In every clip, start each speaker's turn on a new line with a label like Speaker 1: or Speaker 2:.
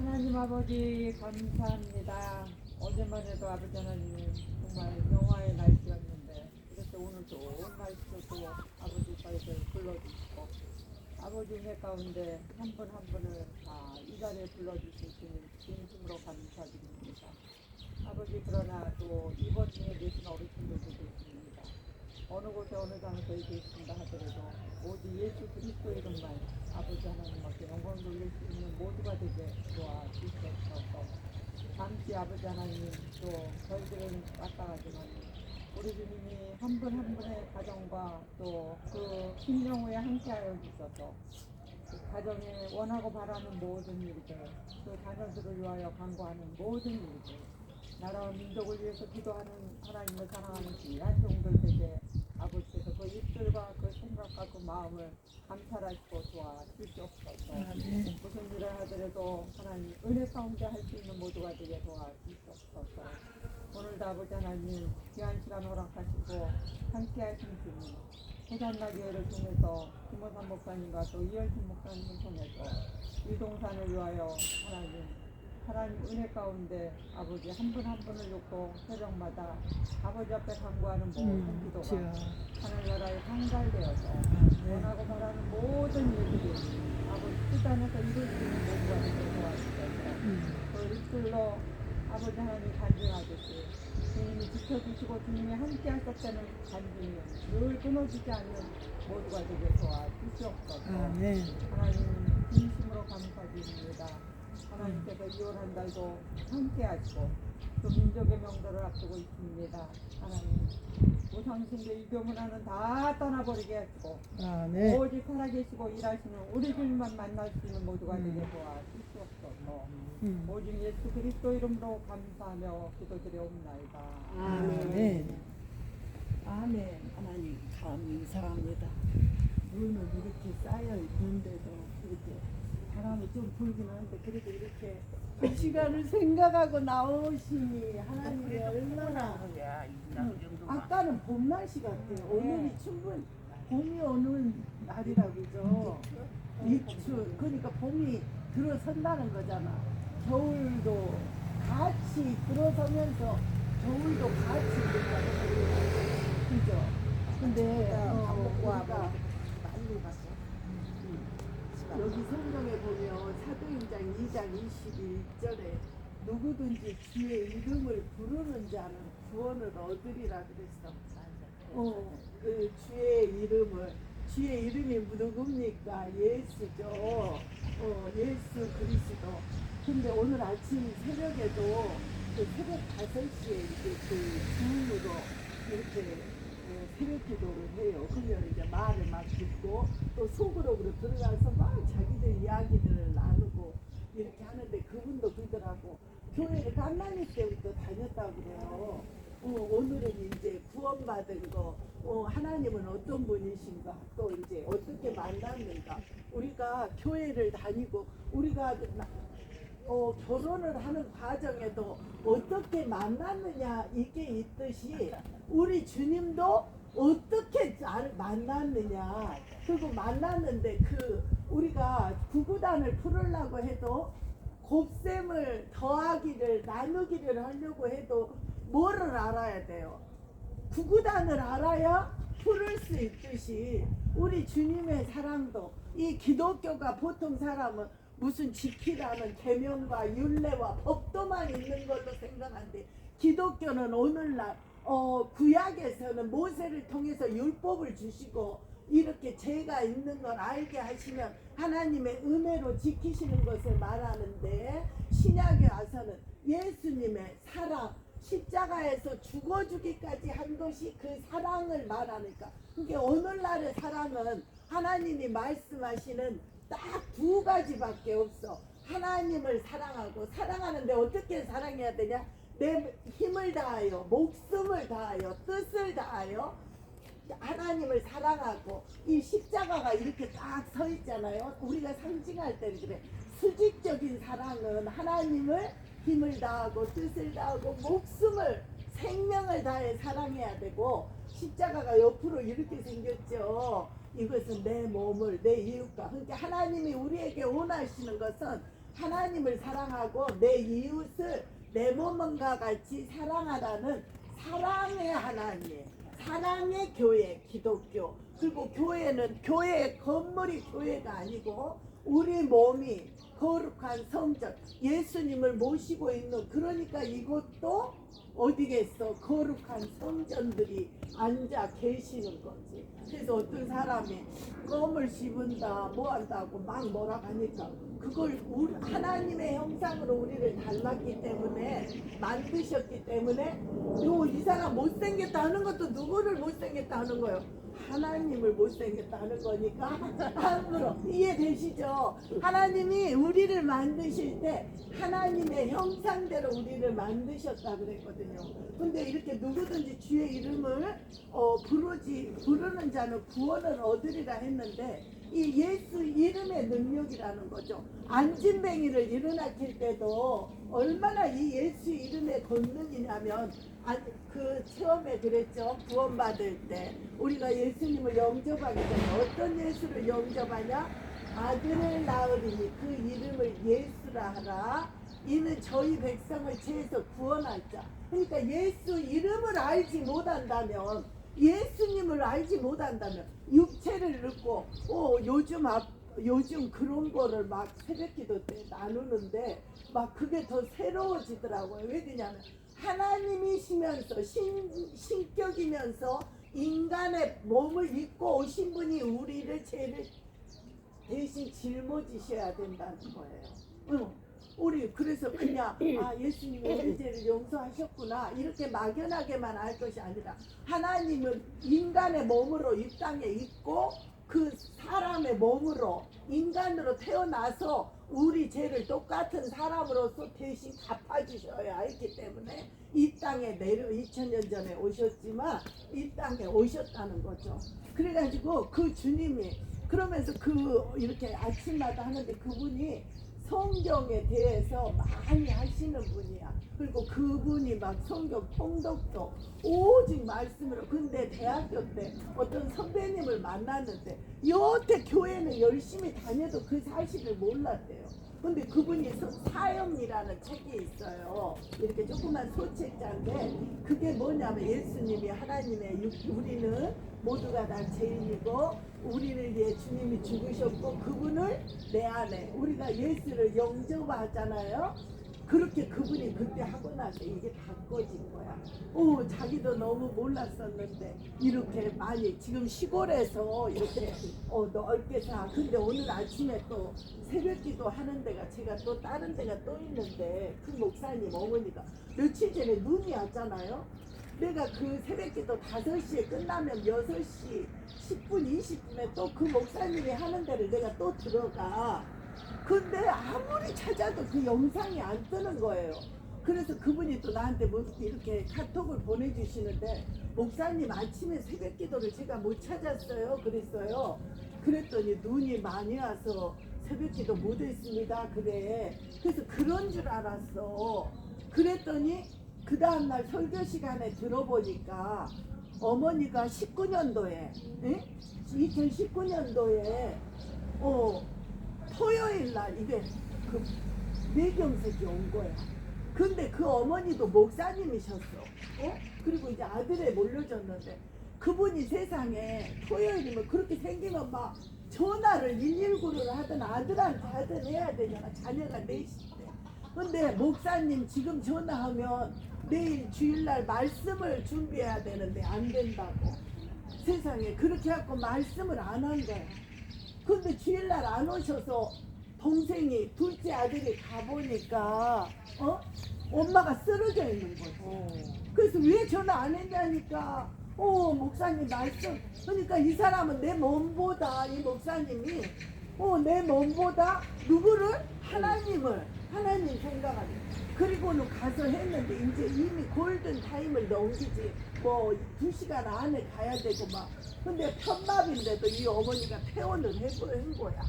Speaker 1: 하나님 아버지 감사합니다. 어제만 해도 아버지 하나님 정말 영화의 날씨였는데 이렇게 오늘 좋은 날씨도 또 아버지 저희들 불러주시고 아버지 은혜 가운데 한 분 한 분을 다 이 자리에 불러주시니 진심으로 감사드립니다. 아버지 그러나 또 이번 중에 계신 어르신들도 계십니다. 어느 곳에 어느 장소에 계신다 하더라도 오직 예수 그리스도 이름만 아버지 하나님께 영광 돌릴 수 있는 모두가 되게 도와주시옵소서. 잠시 아버지 하나님 또 저희들은 깜깜하지만 우리 주님이 한 분 한 분의 가정과 또 그 심령후에 함께하여 주셔서 그 가정에 원하고 바라는 모든 일들 또 자녀들을 위하여 간구하는 모든 일들 나라와 민족을 위해서 기도하는 하나님을 사랑하는 귀한 종들 되게 아버지께서 그 입술과 그 생각과 그 마음을 감찰하시고 도와주시옵소서. 무슨 일을 하더라도 하나님 은혜 가운데 할 수 있는 모두가 되게 도와주시옵소서. 오늘도 아버지 하나님 귀한 시간 허락하시고 함께 하신 주님 호산나교회를 통해서 김호산 목사님과 또 이열진 목사님을 통해서 이 동산을 위하여 하나님 은혜 가운데 아버지 한 분 한 분을 놓고 새벽마다 아버지 앞에 간구하는 모든 기도가 하늘나라에 상달되어서 원하고 바라는 모든 일들이 아버지 뜻 안에서 이룰 수 있는 모두가 되게 도와주셔서 그 입술로 아버지 하나님 간증하듯이 주님이 지켜주시고 주님이 함께 하셨다는 간증이 늘 끊어지지 않는 모두가 되게 도와주시옵소서. 하나님 진심으로 감사드립니다. 하나님께서 2월 한 달도 함께 하시고 또 민족의 명절을 앞두고 있습니다. 하나님 우상신대 이교문화는 다 떠나버리게 하시고 오직 살아계시고 일하시는 우리 주님만 만날 수 있는 모두가 되게 도와주시옵소서. 오직 예수 그리스도 이름으로 감사하며 기도드려옵나이다.
Speaker 2: 아멘. 아멘. 하나님 감사합니다. 눈은 이렇게 쌓여 있는데도 이렇게 바람이 좀 불긴 하는데 그래도 이렇게 그 시간을 생각하고 나오시니 하나님이 얼마나 아까는 봄 날씨 같아요. 오늘이 충분히 봄이 오는 날이라고 그죠. 입춘 그러니까 봄이 들어선다는 거잖아. 겨울도 같이 들어서면서 겨울도 같이 있다는 거죠. 그죠? 근데 우리가 여기 성경에 보면 사도행전 2장 21절에 누구든지 주의 이름을 부르는 자는 구원을 얻으리라 그랬어. 그 주의 이름이 누굽니까? 예수죠. 예수 그리스도. 근데 오늘 아침 새벽에도 그 새벽 5시에 이제 그 줌으로 이렇게 새벽 기도를 해요. 그러면 이제 말을 막 듣고 또 속으로 들어가서 막 자기들 이야기들을 나누고 이렇게 하는데 그분도 그러더라고. 교회를 갓난이 때부터 다녔다고 그래요. 오늘은 이제 구원받은 거, 하나님은 어떤 분이신가, 또 이제 어떻게 만났는가. 우리가 교회를 다니고 우리가 결혼을 하는 과정에도 어떻게 만났느냐 이게 있듯이 우리 주님도 어떻게 잘 만났느냐. 그리고 만났는데 우리가 구구단을 풀으려고 해도 곱셈을 더하기를 나누기를 하려고 해도 뭐를 알아야 돼요? 구구단을 알아야 풀을 수 있듯이 우리 주님의 사랑도 이 기독교가 보통 사람은 무슨 지키라는 계명과 율례와 법도만 있는 걸로 생각하는데 기독교는 오늘날 구약에서는 모세를 통해서 율법을 주시고 이렇게 죄가 있는 걸 알게 하시면 하나님의 은혜로 지키시는 것을 말하는데 신약에 와서는 예수님의 사랑 십자가에서 죽어주기까지 한 것이 그 사랑을 말하니까 그러니까 오늘날의 사랑은 하나님이 말씀하시는 딱 2가지밖에 없어. 하나님을 사랑하고 사랑하는데 어떻게 사랑해야 되냐? 내 힘을 다하여 목숨을 다하여 뜻을 다하여 하나님을 사랑하고 이 십자가가 이렇게 딱 서 있잖아요. 우리가 상징할 때는 그래. 수직적인 사랑은 하나님을 힘을 다하고 뜻을 다하고 목숨을 생명을 다해 사랑해야 되고 십자가가 옆으로 이렇게 생겼죠. 이것은 내 몸을 내 이웃과 그러니까 하나님이 우리에게 원하시는 것은 하나님을 사랑하고 내 이웃을 내 몸과 같이 사랑하라는 사랑의 하나님, 사랑의 교회, 기독교. 그리고 교회는 교회 건물이 교회가 아니고 우리 몸이 거룩한 성전, 예수님을 모시고 있는, 그러니까 이것도 어디겠어, 거룩한 성전들이 앉아 계시는 거지. 그래서 어떤 사람이 껌을 씹은다 뭐 한다고 막 뭐라 하니까 그걸 하나님의 형상으로 우리를 닮았기 때문에, 만드셨기 때문에 이 사람 못생겼다 하는 것도 누구를 못생겼다 하는 거예요? 하나님을 못생겼다 하는 거니까. 함부로 이해되시죠? 하나님이 우리를 만드실 때 하나님의 형상대로 우리를 만드셨다 그랬거든요. 근데 이렇게 누구든지 주의 이름을 부르는 자는 구원을 얻으리라 했는데, 이 예수 이름의 능력이라는 거죠. 안진뱅이를 일어나킬 때도 얼마나 이 예수 이름의 권능이냐면, 그 처음에 그랬죠. 구원받을 때 우리가 예수님을 영접하기 전에 어떤 예수를 영접하냐? 아들을 낳으리니 그 이름을 예수라 하라. 이는 저희 백성을 죄에서 구원할 자. 그러니까 예수 이름을 알지 못한다면, 예수님을 알지 못한다면 육체를 넣고 요즘 그런 거를 막 새벽기도 때 나누는데 막 그게 더 새로워지더라고요. 왜 그러냐면 하나님이시면서 신격이면서 인간의 몸을 입고 오신 분이 우리를 죄를 대신 짊어지셔야 된다는 거예요. 우리 그래서 그냥 예수님이 우리 죄를 용서하셨구나 이렇게 막연하게만 알 것이 아니라, 하나님은 인간의 몸으로 이 땅에 있고 그 사람의 몸으로 인간으로 태어나서 우리 죄를 똑같은 사람으로서 대신 갚아주셔야 했기 때문에 이 땅에 2000년 전에 오셨지만 이 땅에 오셨다는 거죠. 그래가지고 그 주님이 그러면서 이렇게 아침마다 하는데 그분이 성경에 대해서 많이 하시는 분이야. 그리고 그분이 막 성경 통독도 오직 말씀으로. 근데 대학교 때 어떤 선배님을 만났는데 여태 교회는 열심히 다녀도 그 사실을 몰랐대요. 근데 그분이 사형이라는 책이 있어요. 이렇게 조그만 소책자인데 그게 뭐냐면, 예수님이 하나님의 우리는 모두가 다 죄인이고 우리를 위해 주님이 죽으셨고 그분을 내 안에 우리가 예수를 영접하잖아요. 그렇게 그분이 그때 하고 나서 이게 바꿔진 거야. 자기도 너무 몰랐었는데 이렇게 많이 지금 시골에서 이렇게 넓게 사. 근데 오늘 아침에 또 새벽기도 하는 데가 제가 또 다른 데가 또 있는데 그 목사님 어머니가 며칠 전에 눈이 왔잖아요. 내가 그 새벽기도 5시에 끝나면 6시 10분 20분에 또 그 목사님이 하는 데를 내가 또 들어가. 근데 아무리 찾아도 그 영상이 안 뜨는 거예요. 그래서 그분이 또 나한테 이렇게 카톡을 보내주시는데, 목사님 아침에 새벽 기도를 제가 못 찾았어요 그랬어요. 그랬더니 눈이 많이 와서 새벽 기도 못 했습니다 그래. 그래서 그런 줄 알았어. 그랬더니 그 다음날 설교 시간에 들어보니까 어머니가 19년도에 2019년도에 토요일날 이게 그 뇌경색이 온 거야. 근데 그 어머니도 목사님이셨어. 그리고 이제 아들에 몰려졌는데, 그분이 세상에 토요일이면 그렇게 생기면 막 전화를 119를 하든 아들한테 하든 해야 되잖아. 자녀가 4시인데. 근데 목사님 지금 전화하면 내일 주일날 말씀을 준비해야 되는데 안 된다고. 세상에 그렇게 해갖고 말씀을 안 한 거야. 근데 주일날 안 오셔서 동생이 둘째 아들이 가보니까 엄마가 쓰러져 있는 거지. 그래서 왜 전화 안 했냐니까 목사님 말씀. 그러니까 이 사람은 내 몸보다, 이 목사님이 내 몸보다 누구를? 하나님 생각하는. 그리고는 가서 했는데 이제 이미 골든 타임을 넘기지 뭐 2시간 안에 가야 되고 막. 근데 편납인데도 이 어머니가 퇴원을 한 거야.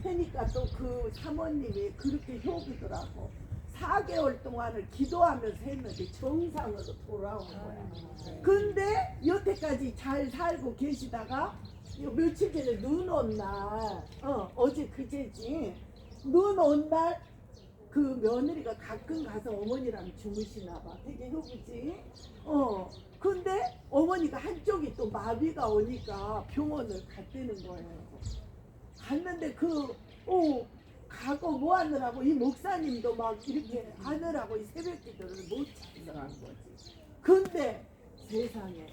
Speaker 2: 그러니까 또 그 사모님이 그렇게 효기더라고. 4개월 동안을 기도하면서 했는데 정상으로 돌아온 거야. 근데 여태까지 잘 살고 계시다가 며칠 전에 눈 온 날, 어제 그제지, 눈 온 날 그 며느리가 가끔 가서 어머니랑 주무시나 봐. 되게 효부지. 근데 어머니가 한쪽이 또 마비가 오니까 병원을 갔다는 거예요. 갔는데 가고 뭐 하느라고 이 목사님도 막 이렇게 하느라고 이 새벽 기도를 못 찾아간 거지. 근데 세상에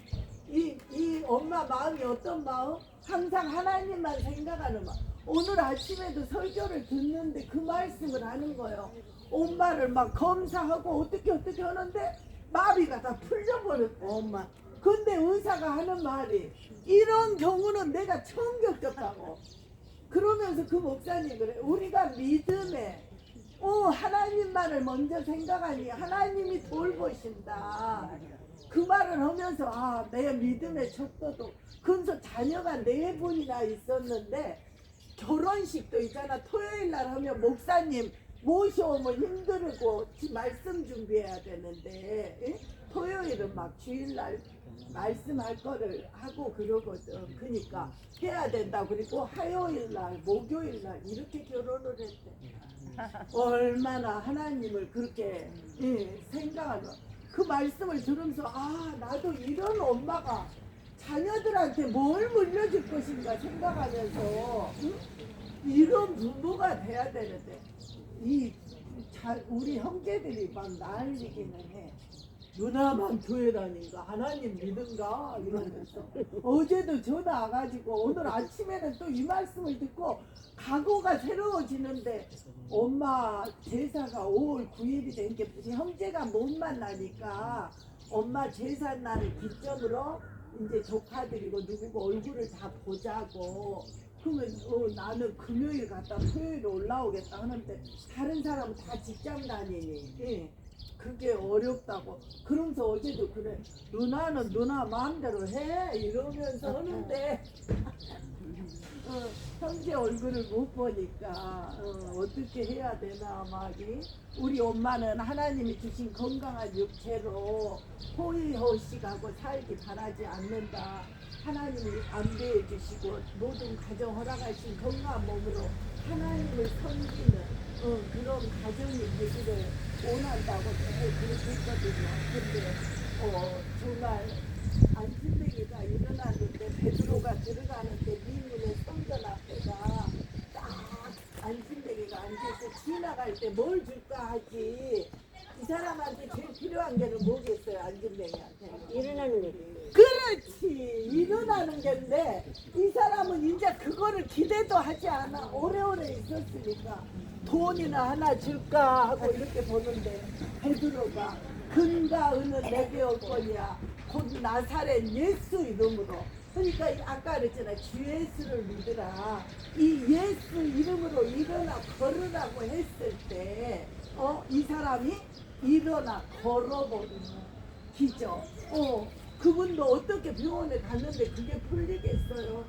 Speaker 2: 이 엄마 마음이 어떤 마음? 항상 하나님만 생각하는 마음. 오늘 아침에도 설교를 듣는데 그 말씀을 하는 거예요. 엄마를 막 검사하고 어떻게 하는데 마비가 다 풀려버렸대. 엄마. 근데 의사가 하는 말이 이런 경우는 내가 처음 겪었다고. 그러면서 그 목사님 그래. 우리가 믿음에 하나님만을 먼저 생각하니 하나님이 돌보신다. 그 말을 하면서 내 믿음의 척도도. 그래서 자녀가 4분이나 있었는데 결혼식도 있잖아. 토요일 날 하면 목사님 모셔오면 힘들고 말씀 준비해야 되는데 토요일은 막 주일날 말씀할 거를 하고 그러거든. 그러니까 해야 된다. 그리고 화요일날 목요일날 이렇게 결혼을 했대. 얼마나 하나님을 그렇게 생각하는 그 말씀을 들으면서 나도 이런 엄마가 자녀들한테 뭘 물려줄 것인가 생각하면서 이런 부모가 돼야 되는데 우리 형제들이 막 난리기는 해. 누나만 교회 다닌가 하나님 믿은가 이러면서 어제도 전화 와가지고 오늘 아침에는 또 이 말씀을 듣고 각오가 새로워지는데 엄마 제사가 5월 9일이 된 게 형제가 못 만나니까 엄마 제사 날을 기점으로 이제 조카들이고 누구고 얼굴을 다 보자고. 그러면 나는 금요일 갔다 토요일 올라오겠다 하는데 다른 사람은 다 직장 다니니 그게 어렵다고. 그러면서 어제도 그래. 누나는 누나 마음대로 해 이러면서 하는데 형제 얼굴을 못 보니까 어떻게 해야 되나 말이. 우리 엄마는 하나님이 주신 건강한 육체로 호의호식하고 살기 바라지 않는다. 하나님이 안배해 주시고 모든 가정 허락하신 건강한 몸으로 하나님을 섬기는 그런 가정이 되기를 원한다고 그렇게 했거든요. 근데 정말 안진뱅이가 일어났는데 베드로가 들어가는데 미문의 성전 앞에가 딱 안진뱅이가 앉아서 지나갈 때 뭘 줄까 하지. 이 사람한테 제일 필요한 게는 뭐겠어요? 안진뱅이한테
Speaker 3: 일어나는 거지.
Speaker 2: 그렇지. 일어나는 건데 이 사람은 이제 그거를 기대도 하지 않아. 오래오래 있었으니까 돈이나 하나 줄까 하고 이렇게 보는데 베드로가 금과 은은 내게 올 거냐 곧 나사렛 예수 이름으로. 그러니까 아까 그랬잖아. 주 예수를 믿으라. 이 예수 이름으로 일어나 걸으라고 했을 때 이 사람이 일어나 걸어버리는 기적. 그분도 어떻게 병원에 갔는데 그게 풀리겠어요?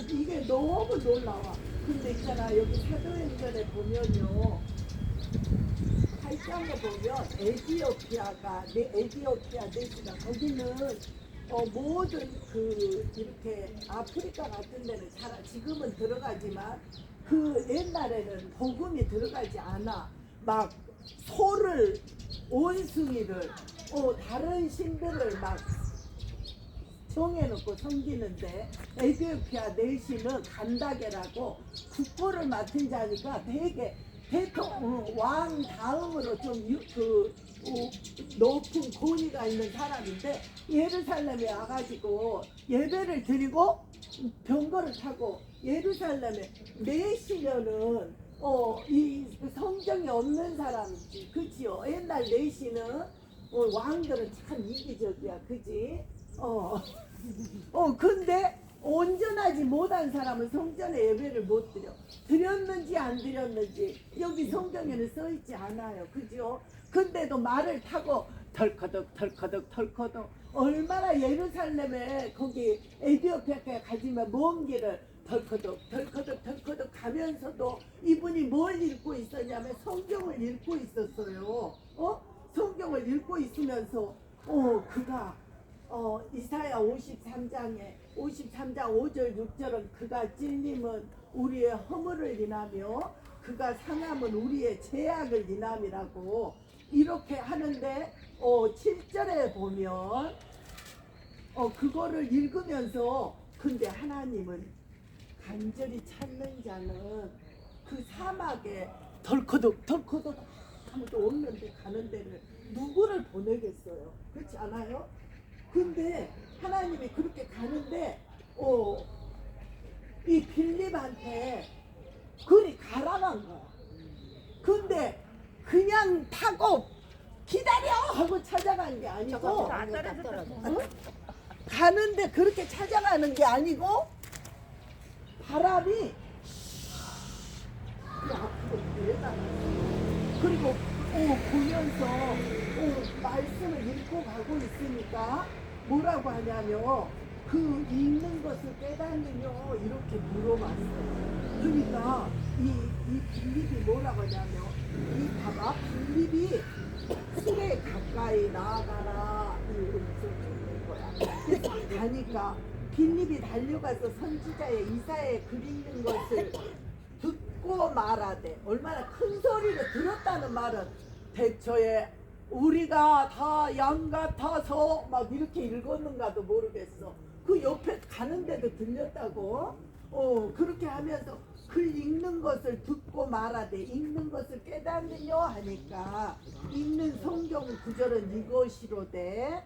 Speaker 2: 이게 너무 놀라워. 근데 있잖아 여기 사도행전에 보면요 8장에 보면 에티오피아 내시가 거기는 모든 이렇게 아프리카 같은 데는 지금은 들어가지만 그 옛날에는 복음이 들어가지 않아. 막 소를 원숭이를 다른 신들을 막 정해놓고 섬기는데 에티오피아 내시는 간다게라고 국보를 맡은 자니까 되게 왕 다음으로 좀 높은 권위가 있는 사람인데 예루살렘에 와가지고 예배를 드리고 병거를 타고 예루살렘에 내시면은 이 성경이 없는 사람이지. 그치요? 옛날 내시는 왕들은 참 이기적이야. 그지? 근데 온전하지 못한 사람은 성전에 예배를 못 드려. 드렸는지 안 드렸는지 여기 성경에는 써있지 않아요. 그죠? 근데도 말을 타고 덜커덕 얼마나 예루살렘에 거기 에티오피아에 가지만 먼 길을 덜커덕 가면서도 이분이 뭘 읽고 있었냐면 성경을 읽고 있었어요. 성경을 읽고 있으면서 그가 이사야 53장 5절 6절은 그가 찔림은 우리의 허물을 인하며 그가 상함은 우리의 죄악을 인함이라고 이렇게 하는데 7절에 보면 그거를 읽으면서 근데 하나님은 간절히 찾는 자는 그 사막에 덜커덕 아무도 없는데 가는 데를 누구를 보내겠어요? 그렇지 않아요? 근데 하나님이 그렇게 가는데 이 빌립한테 그리 가라간 거야. 근데 그냥 타고 기다려 하고 찾아간 게 아니고 가는데 그렇게 찾아가는 게 아니고 바람이 앞으로 내려가요. 그리고 보면서 말씀을 읽고 가고 있으니까 뭐라고 하냐면 그 읽는 것을 깨닫느냐 이렇게 물어봤어요. 그러니까 이 빌립이 뭐라고 하냐면 봐봐 빌립이 술에 가까이 나아가라 이 음성이 있는 거야. 그래서 가니까 빌립이 달려가서 선지자의 이사야의 글 읽는 것을 듣고 말하되 얼마나 큰 소리로 들었다는 말은 대처에 우리가 다 양 같아서 막 이렇게 읽었는가도 모르겠어. 그 옆에 가는데도 들렸다고. 그렇게 하면서 글 읽는 것을 듣고 말하되 읽는 것을 깨닫느냐 하니까 읽는 성경 구절은 이것이로되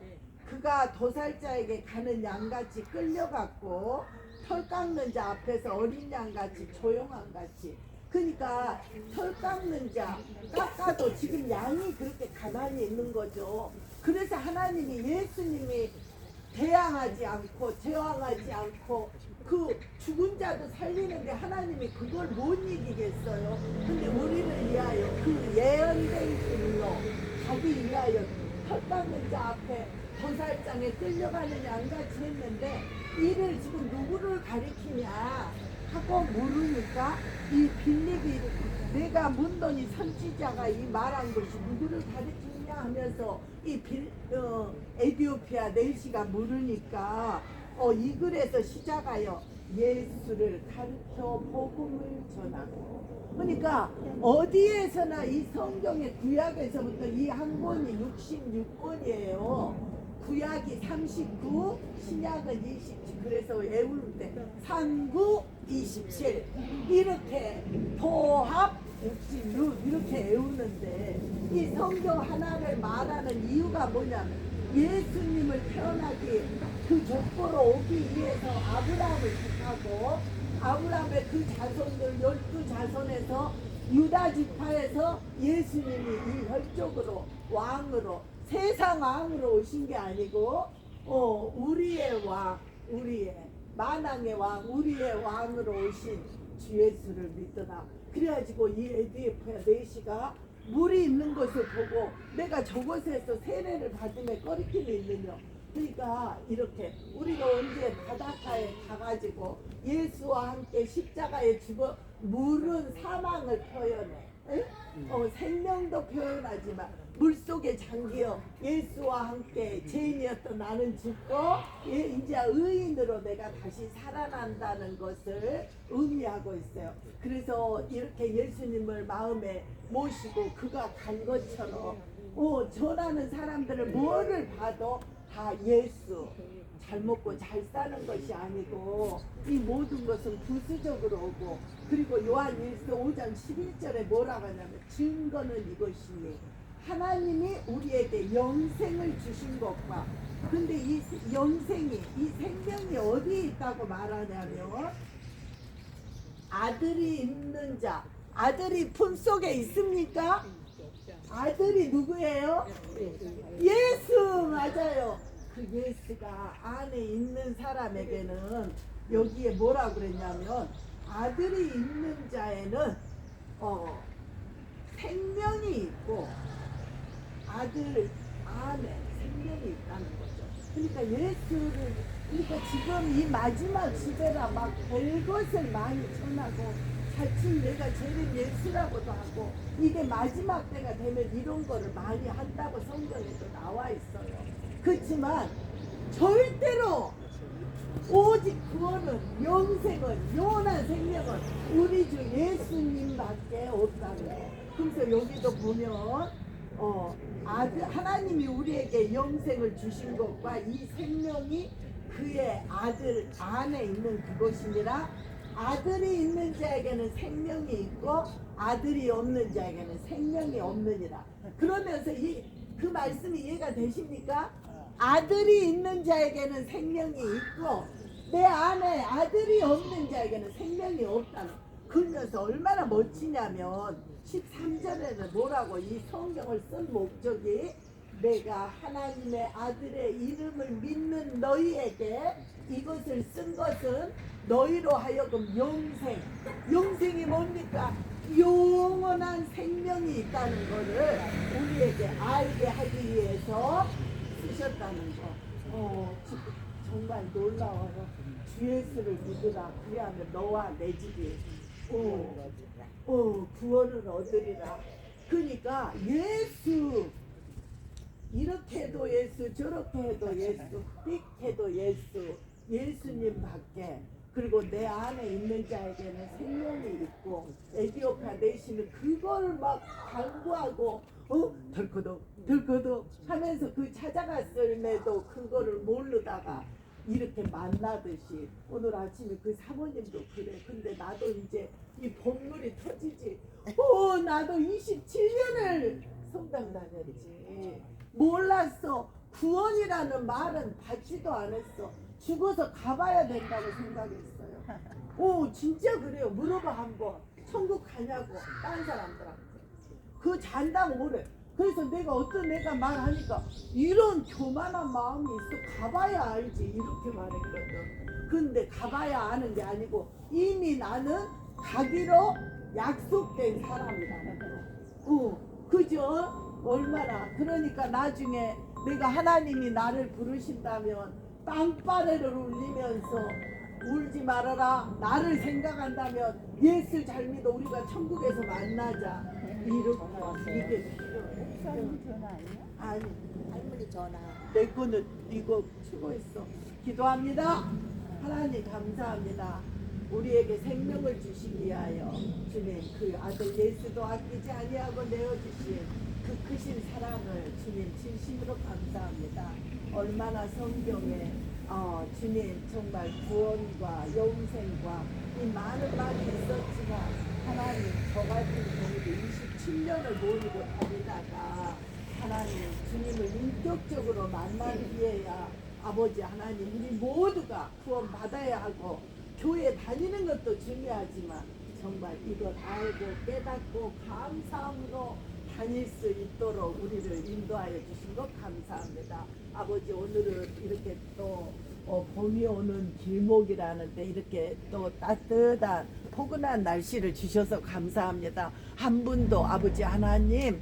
Speaker 2: 그가 도살자에게 가는 양같이 끌려갔고 털 깎는 자 앞에서 어린 양같이 조용한 같이. 그러니까 털 깎는 자 깎아도 지금 양이 그렇게 가만히 있는 거죠. 그래서 하나님이 예수님이 대항하지 않고 제왕하지 않고 그 죽은 자도 살리는데 하나님이 그걸 못 이기겠어요. 근데 우리를 위하여 그 예언된 길로 자기 위하여 털 깎는 자 앞에 도살장에 끌려가는 양같이 했는데 이를 지금 누구를 가리키냐 하고 물으니까 이 빌립이 내가 문더니 선지자가 이 말한 것이 누구를 가리키냐 하면서 이 에디오피아 넬시가 물으니까 이 글에서 시작하여 예수를 가르쳐 복음을 전하고. 그러니까 어디에서나 이 성경의 구약에서부터 이 한 권이 66권이에요. 구약이 39, 신약은 27. 그래서 외울 때 39, 27 이렇게 도합 66 이렇게 외우는데 이 성경 하나를 말하는 이유가 뭐냐면 예수님을 태어나기 그 족보로 오기 위해서 아브라함을 택하고 아브라함의 그 자손들 12자손에서 유다 지파에서 예수님이 이 혈족으로 왕으로 세상 왕으로 오신 게 아니고 우리의 왕, 우리의 만왕의 왕, 우리의 왕으로 오신 주 예수를 믿더라. 그래가지고 이 에디오피아 넬시가 물이 있는 것을 보고 내가 저곳에서 세례를 받으며 꺼리낌이 있느냐. 그러니까 이렇게 우리가 언제 바닷가에 가가지고 예수와 함께 십자가에 죽어 물은 사망을 표현해. 생명도 표현하지만 물속에 잠기어 예수와 함께 죄인이었던 나는 죽고 이제 의인으로 내가 다시 살아난다는 것을 의미하고 있어요. 그래서 이렇게 예수님을 마음에 모시고 그가 간 것처럼 전하는 사람들을 뭐를 봐도 다 예수 잘 먹고 잘 사는 것이 아니고 이 모든 것은 부수적으로 오고 그리고 요한일서 5장 11절에 뭐라고 하냐면 증거는 이것이니 하나님이 우리에게 영생을 주신 것과 근데 이 영생이 이 생명이 어디에 있다고 말하냐면 아들이 있는 자 아들이 품속에 있습니까? 아들이 누구예요? 예수 맞아요. 그 예수가 안에 있는 사람에게는 여기에 뭐라 그랬냐면 아들이 있는 자에는 생명이 있고 아들 안에 생명이 있다는 거죠. 그러니까 예수를 그러니까 지금 이 마지막 시대라 막 별것을 많이 전하고 자칫 내가 죄는 예수라고도 하고 이게 마지막 때가 되면 이런 거를 많이 한다고 성경에도 나와 있어요. 그렇지만 절대로 오직 구원은 영생은 영원한 생명은 우리 주 예수님밖에 없다는 거. 그래서 여기도 보면 아들 하나님이 우리에게 영생을 주신 것과 이 생명이 그의 아들 안에 있는 그것이니라. 아들이 있는 자에게는 생명이 있고 아들이 없는 자에게는 생명이 없느니라. 그러면서 그 말씀이 이해가 되십니까? 아들이 있는 자에게는 생명이 있고 내 안에 아들이 없는 자에게는 생명이 없다는. 그러면서 얼마나 멋지냐면 13절에는 뭐라고 이 성경을 쓴 목적이 내가 하나님의 아들의 이름을 믿는 너희에게 이것을 쓴 것은 너희로 하여금 영생이 뭡니까? 영원한 생명이 있다는 것을 우리에게 알게 하기 위해서 쓰셨다는 거. 정말 놀라워요. 주 예수를 믿으라. 그리하면 너와 내 집이 구원을 얻으리라. 그러니까 예수, 이렇게 해도 예수, 저렇게 해도 예수, 삑 해도 예수, 예수님밖에. 그리고 내 안에 있는 자에게는 생명이 있고 에티오피아 내시는 그걸 막 강구하고 덜커덕 하면서 그 찾아갔을매도 그거를 모르다가 이렇게 만나듯이 오늘 아침에 그 사모님도 그래. 근데 나도 이제 이 본물이 터지지. 나도 27년을 성당 다녔지. 몰랐어. 구원이라는 말은 받지도 않았어. 죽어서 가봐야 된다고 생각했어요. 진짜 그래요. 물어봐 한번. 천국 가냐고 딴 사람들한테. 그 잔당 오래. 그래서 내가 말하니까 이런 교만한 마음이 있어. 가봐야 알지. 이렇게 말했거든. 근데 가봐야 아는 게 아니고 이미 나는 가기로 약속된 사람이라는 거. 그죠? 얼마나. 그러니까 나중에 내가 하나님이 나를 부르신다면 빵빠레를 울리면서 울지 말아라. 나를 생각한다면 예수 잘 믿어. 우리가 천국에서 만나자. 이렇게 이게 필요해.
Speaker 3: 목사님 전화 아니야?
Speaker 2: 아니,
Speaker 3: 할머니 전화.
Speaker 2: 내 거는 이거 수고했어. 기도합니다. 하나님 감사합니다. 우리에게 생명을 주시기 위하여 주님 그 아들 예수도 아끼지 아니하고 내어주신 그 크신 사랑을 주님 진심으로 감사합니다. 얼마나 성경에 주님 정말 구원과 영생과 이 많은 말이 있었지만 하나님 저 같은 경우도 27년을 모르고 다니다가 하나님 주님을 인격적으로 만나기 위해야 아버지 하나님 우리 모두가 구원 받아야 하고 교회 다니는 것도 중요하지만 정말 이걸 알고 깨닫고 감사함으로 다닐 수 있도록 우리를 인도하여 주신 것 감사합니다. 아버지 오늘은 이렇게 또 봄이 오는 길목이라는데 이렇게 또 따뜻한 포근한 날씨를 주셔서 감사합니다. 한 분도 아버지 하나님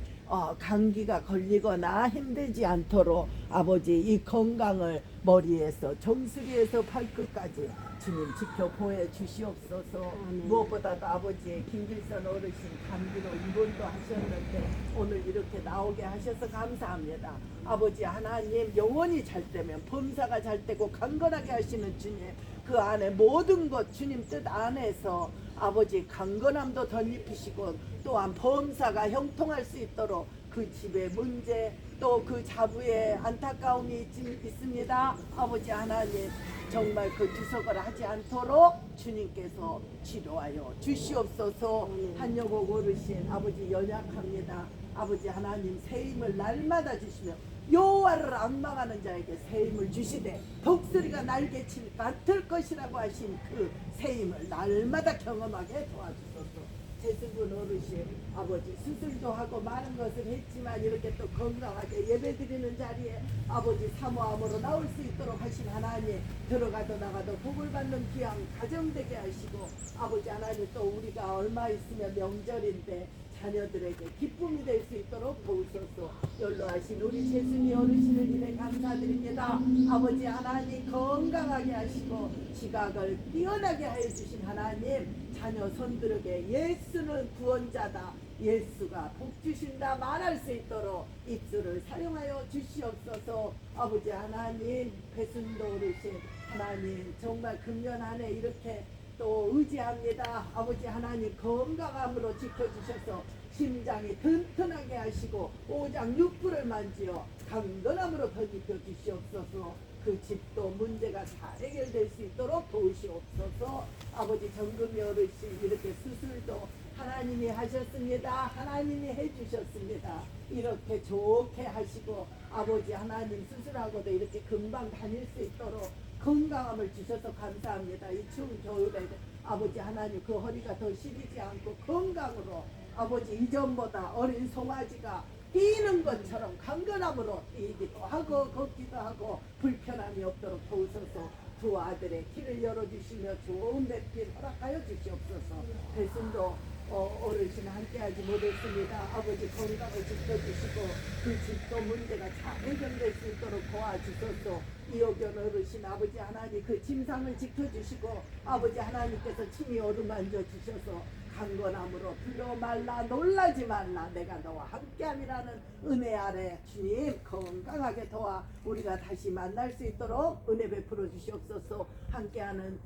Speaker 2: 감기가 걸리거나 힘들지 않도록 아버지 이 건강을 머리에서 정수리에서 발끝까지 주님 지켜 보여 주시옵소서. 무엇보다도 아버지 김길선 어르신 감기로 입원도 하셨는데 오늘 이렇게 나오게 하셔서 감사합니다. 아버지 하나님 영원히 잘 되면 범사가 잘 되고 강건하게 하시는 주님 그 안에 모든 것 주님 뜻 안에서 아버지 강건함도 덧입히시고 또한 범사가 형통할 수 있도록 그 집의 문제 또 그 자부의 안타까움이 있습니다. 아버지 하나님 정말 그 주석을 하지 않도록 주님께서 치료하여 주시옵소서. 한여복 어르신 아버지 연약합니다. 아버지 하나님 새 힘을 날마다 주시며 여호와를 악망하는 자에게 새 힘을 주시되 독수리가 날개칠 같을 것이라고 하신 그 새 힘을 날마다 경험하게 도와주소서. 재승분 어르신 아버지 수술도 하고 많은 것을 했지만 이렇게 또 건강하게 예배드리는 자리에 아버지 사모함으로 나올 수 있도록 하신 하나님 들어가도 나가도 복을 받는 귀한 가정되게 하시고 아버지 하나님 또 우리가 얼마 있으면 명절인데 자녀들에게 기쁨이 될 수 있도록 도우소서. 연로하신 우리 재순이 어르신을 인해 감사드립니다. 아버지 하나님 건강하게 하시고 지각을 뛰어나게 하여 주신 하나님 자녀 손들에게 예수는 구원자다 예수가 복 주신다 말할 수 있도록 입술을 사용하여 주시옵소서. 아버지 하나님, 배순도 어르신 하나님, 정말 금년 안에 이렇게 또 의지합니다. 아버지 하나님, 건강함으로 지켜주셔서 심장이 튼튼하게 하시고 오장 육부를 만지어 강건함으로 덧입혀 주시옵소서. 그 집도 문제가 다 해결될 수 있도록 도우시옵소서. 아버지 정금이 어르신 이렇게 수술도 하나님이 하셨습니다. 하나님이 해주셨습니다. 이렇게 좋게 하시고 아버지 하나님 수술하고도 이렇게 금방 다닐 수 있도록 건강함을 주셔서 감사합니다. 이 추운 겨울에 아버지 하나님 그 허리가 더 시리지 않고 건강으로 아버지 이전보다 어린 송아지가 뛰는 것처럼 강건함으로 뛰기도 하고 걷기도 하고 불편함이 없도록 도우셔서 두 아들의 길을 열어주시며 좋은 뱃길 허락하여 주시옵소서. 배순도 어르신 함께하지 못했습니다. 아버지 건강을 지켜주시고 그 집도 문제가 잘 해결될 수 있도록 도와주셔서 이호견 어르신 아버지 하나님 그 침상을 지켜주시고 아버지 하나님께서 친히 어루만져 주셔서 강건함으로 두려워 말라 놀라지 말라 내가 너와 함께함이라는 은혜 아래 주님 건강하게 도와 우리가 다시 만날 수 있도록 은혜 베풀어 주시옵소서. 함께하는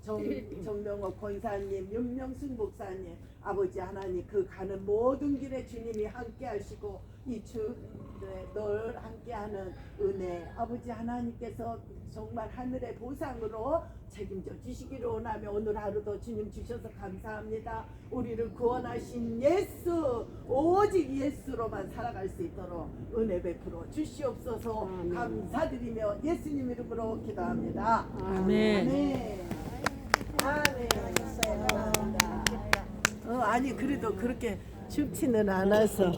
Speaker 2: 정명옥 권사님, 윤명순 목사님, 아버지 하나님 그 가는 모든 길에 주님이 함께하시고 이 주에 늘 함께하는 은혜 아버지 하나님께서 정말 하늘의 보상으로 책임져 주시기를 원하며 오늘 하루도 주님 주셔서 감사합니다. 우리를 구원하신 예수 오직 예수로만 살아갈 수 있도록 은혜 베풀어 주시옵소서. 감사드리며 예수님 이름으로 기도합니다.
Speaker 4: 아멘.
Speaker 2: 아멘. 아멘. 감사합니다. 아니 그래도 그렇게 춥지는 않아서.